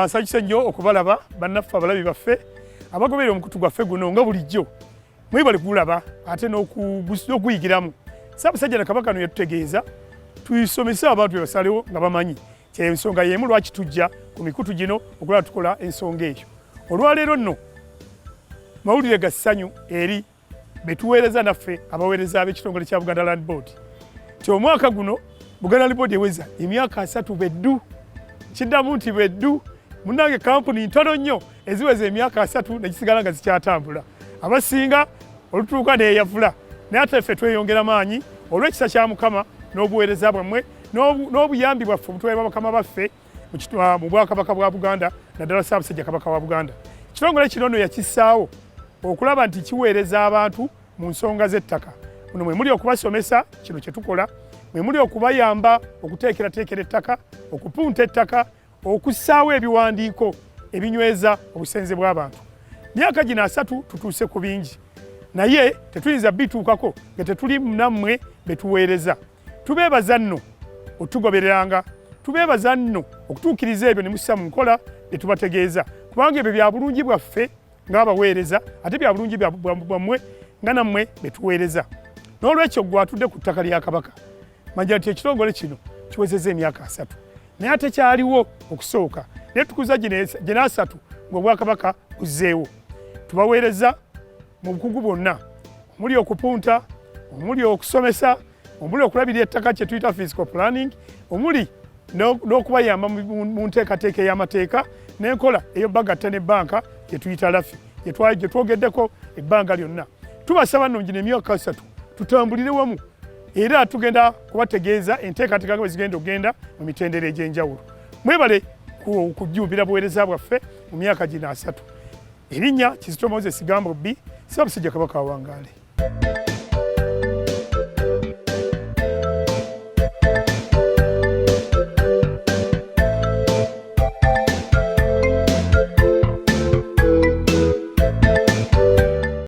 Nsanyuse nnyo okubalaba bannaffe abalabi baffe abagoberera omukutu gwaffe guno nga bulijjo mwebale kulaba ate n'okuyigiramu. Ssaabasajja na Kabaka yatutegeeza tuyisomese abantu basalewo nga bamanyi kyensonga y'emu lwaki tujja ku mikutu gino okulaba tukola ensonga eyo. Olwaleero nno mawulire ga ssanyu eri betuweereza naffe abaweereza ab'ekitongole kya Buganda Land Board ti omwaka guno Buganda Land Board eweza emyaka 3 beddu. Kiddamu nti beddu munnange kampuni ntono nnyo eziweza emyaka 3 nekisigala nga zikyatambula. Abasinga olutuuka neyavula naye ate ffe tweyongera maanyi olw'ekisa kya Mukama n'obuweereza bwammwe n'obuyambi bwaffe obutuweebwa bakama baffe mu Bwakabaka bwa Buganda naddala Ssaabasajja Kabaka wa Buganda. Ekitongole kino nno yakissaawo okulaba nti kiweereza abantu mu nsonga z'ettaka. Muno mwe muli okubasomesa kino kye tukola, mwe muli okubayamba okuteekerateekera ettaka, okupunta ettaka, okussaawo ebiwandiiko ebinyweza obusenze bw'abantu. Myaka gino 3 tutuuse ku bingi, naye tetuyinza bituukako nga tetuli nammwe betuweereza. Tubeebaza nno otugobereranga, tubeebaza nno okutuukiriza ebyo ne mussa mu nkola bye tubategeeza, kubanga ebyo bya bulungi bwaffe ng'abaweereza ate bya bulungi bwammwe nga nammwe betuweereza. N'olwekyo gwe atudde ku ttaka lya Kabaka manya nti ekitongole kino kiwezezza emyaka 3 naye ate kyaliwo okusooka naye tukuza gino 3 ng'Obwakabaka buzzeewo. Tubaweereza mu bukugu bwonna, omuli okupunta, omuli okusomesa, omuli okulabirira ettaka kye tuyita physical planning, omuli n'okubayamba mu nteekateeka ey'amateeka n'enkola ey'obbagatta n'ebbanka gye tuyita lafi gye twogeddeko ebbanga lyonna. Tubasaba nno gino emyaka 3 tutambulire wamu era tugenda kubategeeza enteekateeka bwe zigenda okugenda mu mitendera egy'enjawulo. Mwebale kujjumbira buweereza bwaffe mu myaka gino 3. Erinnya Kizito Moses Gambo B, Ssaabasajja Kabaka wa Wangaale.